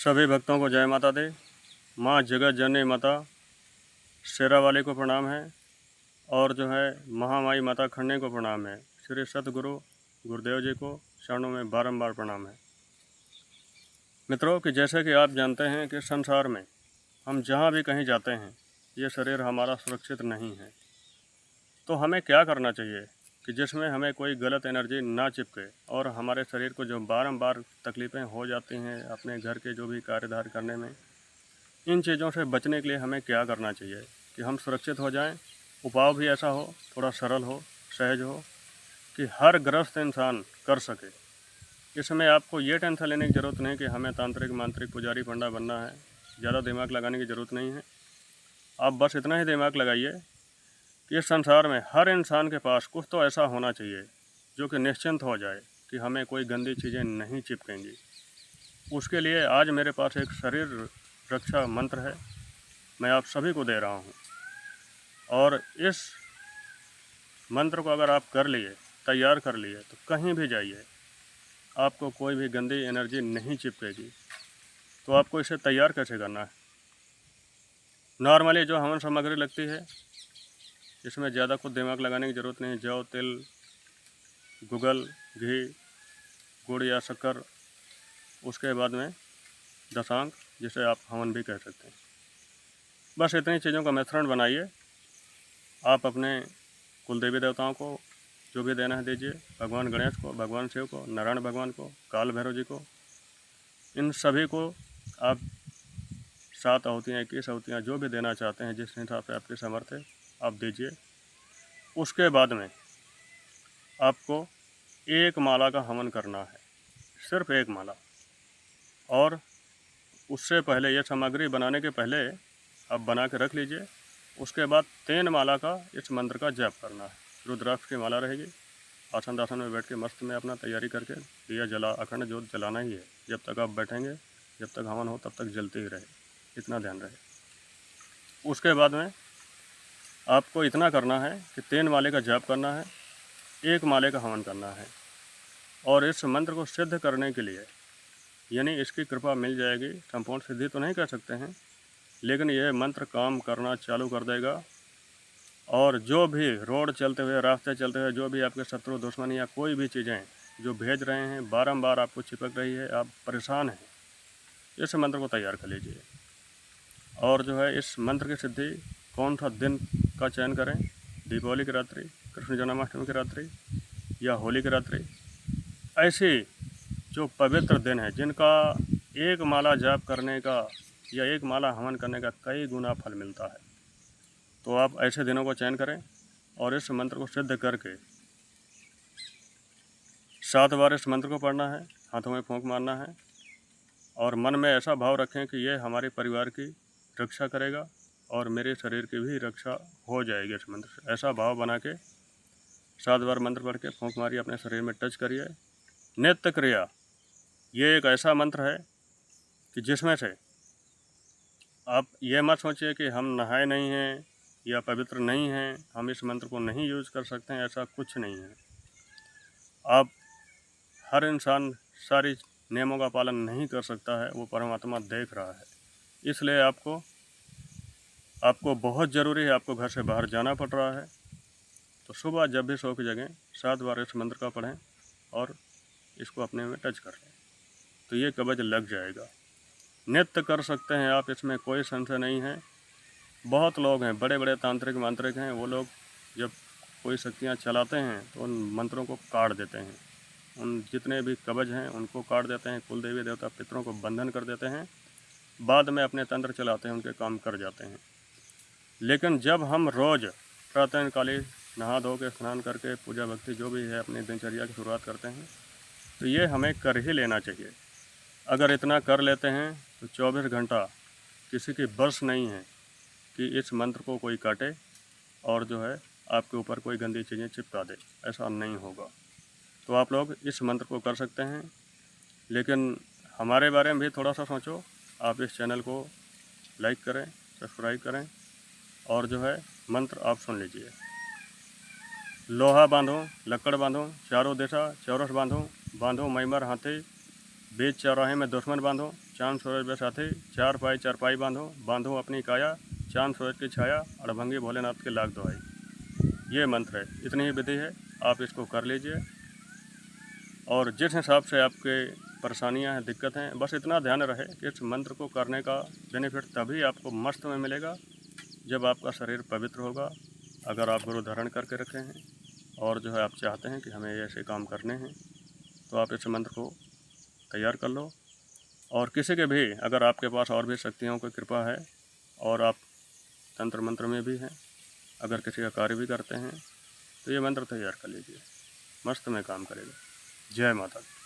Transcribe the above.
सभी भक्तों को जय माता दी। माँ जगत जननी माता शेरावाली को प्रणाम है और जो है महामाई माता खन्ने को प्रणाम है। श्री सतगुरु गुरुदेव जी को चरणों में बारंबार प्रणाम है। मित्रों कि जैसे कि आप जानते हैं कि संसार में हम जहाँ भी कहीं जाते हैं ये शरीर हमारा सुरक्षित नहीं है, तो हमें क्या करना चाहिए कि जिसमें हमें कोई गलत एनर्जी ना चिपके और हमारे शरीर को जो बारंबार तकलीफ़ें हो जाती हैं अपने घर के जो भी कार्यधार करने में, इन चीज़ों से बचने के लिए हमें क्या करना चाहिए कि हम सुरक्षित हो जाएं। उपाय भी ऐसा हो, थोड़ा सरल हो, सहज हो कि हर गृहस्थ इंसान कर सके। इसमें आपको ये टेंशन लेने की ज़रूरत नहीं कि हमें तांत्रिक मांत्रिक पुजारी पंडा बनना है। ज़्यादा दिमाग लगाने की ज़रूरत नहीं है। आप बस इतना ही दिमाग लगाइए कि इस संसार में हर इंसान के पास कुछ तो ऐसा होना चाहिए जो कि निश्चिंत हो जाए कि हमें कोई गंदी चीज़ें नहीं चिपकेंगी। उसके लिए आज मेरे पास एक शरीर रक्षा मंत्र है, मैं आप सभी को दे रहा हूँ। और इस मंत्र को अगर आप कर लिए, तैयार कर लिए, तो कहीं भी जाइए आपको कोई भी गंदी एनर्जी नहीं चिपकेगी। तो आपको इसे तैयार कैसे करना है? नॉर्मली जो हवन सामग्री लगती है इसमें ज़्यादा कुछ दिमाग लगाने की ज़रूरत नहीं। जौ, तिल, गुगल, घी, गुड़ या शक्कर, उसके बाद में दशांग, जिसे आप हवन भी कह सकते हैं। बस इतनी चीज़ों का मिश्रण बनाइए। आप अपने कुल देवी देवताओं को जो भी देना है दीजिए, भगवान गणेश को, भगवान शिव को, नारायण भगवान को, काल भैरव जी को, इन सभी को आप 7 आहुतियाँ, 21 आहुतियाँ जो भी देना चाहते हैं, जिस हिसाब से आपकी सामर्थ्य है आप दीजिए। उसके बाद में आपको एक माला का हवन करना है, सिर्फ एक माला। और उससे पहले, ये सामग्री बनाने के पहले आप बना के रख लीजिए। उसके बाद 3 माला का इस मंत्र का जप करना है। रुद्राक्ष की माला रहेगी। आसन दासन में बैठ के मस्त में अपना तैयारी करके दिया जला, अखंड जोत जलाना ही है। जब तक आप बैठेंगे, जब तक हवन हो तब तक जलते ही रहे, इतना ध्यान रहे। उसके बाद में आपको इतना करना है कि 3 माले का जप करना है, 1 माले का हवन करना है। और इस मंत्र को सिद्ध करने के लिए, यानी इसकी कृपा मिल जाएगी, संपूर्ण सिद्धि तो नहीं कह सकते हैं, लेकिन यह मंत्र काम करना चालू कर देगा। और जो भी रोड चलते हुए, रास्ते चलते हुए जो भी आपके शत्रु, दुश्मन या कोई भी चीज़ें जो भेज रहे हैं, बारंबार आपको चिपक रही है, आप परेशान हैं, इस मंत्र को तैयार कर लीजिए। और जो है इस मंत्र की सिद्धि कौन सा दिन का चयन करें, दीपावली की रात्रि, कृष्ण जन्माष्टमी की रात्रि या होली की रात्रि। ऐसे जो पवित्र दिन है जिनका एक माला जाप करने का या एक माला हवन करने का कई गुना फल मिलता है, तो आप ऐसे दिनों को चयन करें और इस मंत्र को सिद्ध करके 7 बार इस मंत्र को पढ़ना है, हाथों में फूंक मारना है और मन में ऐसा भाव रखें कि यह हमारे परिवार की रक्षा करेगा और मेरे शरीर की भी रक्षा हो जाएगी इस मंत्र से। ऐसा भाव बना के 7 बार मंत्र पढ़ के फूंक मारिए, अपने शरीर में टच करिए। नित्य क्रिया ये एक ऐसा मंत्र है कि जिसमें से आप ये मत सोचिए कि हम नहाए नहीं हैं या पवित्र नहीं हैं, हम इस मंत्र को नहीं यूज़ कर सकते हैं, ऐसा कुछ नहीं है। आप हर इंसान सारी नियमों का पालन नहीं कर सकता है, वो परमात्मा देख रहा है। इसलिए आपको बहुत ज़रूरी है, आपको घर से बाहर जाना पड़ रहा है, तो सुबह जब भी सो के जगें 7 बार इस मंत्र का पढ़ें और इसको अपने में टच कर लें, तो ये कवच लग जाएगा। नित्य कर सकते हैं आप, इसमें कोई संशय नहीं है। बहुत लोग हैं, बड़े बड़े तांत्रिक मांत्रिक हैं, वो लोग जब कोई शक्तियाँ चलाते हैं तो उन मंत्रों को काट देते हैं, उन जितने भी कवच हैं उनको काट देते हैं, कुल देवी देवता पितरों को बंधन कर देते हैं, बाद में अपने तंत्र चलाते हैं, उनके काम कर जाते हैं। लेकिन जब हम रोज़ प्रातःकालीन नहा धो के स्नान करके पूजा भक्ति जो भी है अपनी दिनचर्या की शुरुआत करते हैं, तो ये हमें कर ही लेना चाहिए। अगर इतना कर लेते हैं तो 24 घंटा किसी की बस नहीं है कि इस मंत्र को कोई काटे और जो है आपके ऊपर कोई गंदी चीज़ें चिपका दे, ऐसा नहीं होगा। तो आप लोग इस मंत्र को कर सकते हैं, लेकिन हमारे बारे में भी थोड़ा सा सोचो। आप इस चैनल को लाइक करें, सब्सक्राइब करें और जो है मंत्र आप सुन लीजिए। लोहा बांधो, लक्कड़ बांधो, चारों दिशा चौरस बांधो, बांधो मैमर हाथी, बीच चौराहे में दुश्मन बांधो, चांद सूरज में साथी, चार पाई चरपाई बांधो, बांधो अपनी काया, चांद सूरज की छाया, अड़भंगी भोलेनाथ की लाख दुहाई। ये मंत्र है, इतनी ही विधि है, आप इसको कर लीजिए। और जिस हिसाब से आपके परेशानियां हैं, दिक्कत हैं, बस इतना ध्यान रहे कि इस मंत्र को करने का बेनिफिट तभी आपको मस्त में मिलेगा जब आपका शरीर पवित्र होगा। अगर आप गुरु धारण करके रखे हैं और जो है आप चाहते हैं कि हमें ऐसे काम करने हैं, तो आप इस मंत्र को तैयार कर लो। और किसी के भी, अगर आपके पास और भी शक्तियों की कृपा है और आप तंत्र मंत्र में भी हैं, अगर किसी का कार्य भी करते हैं, तो ये मंत्र तैयार कर लीजिए, मस्त में काम करेगा। जय माता दी।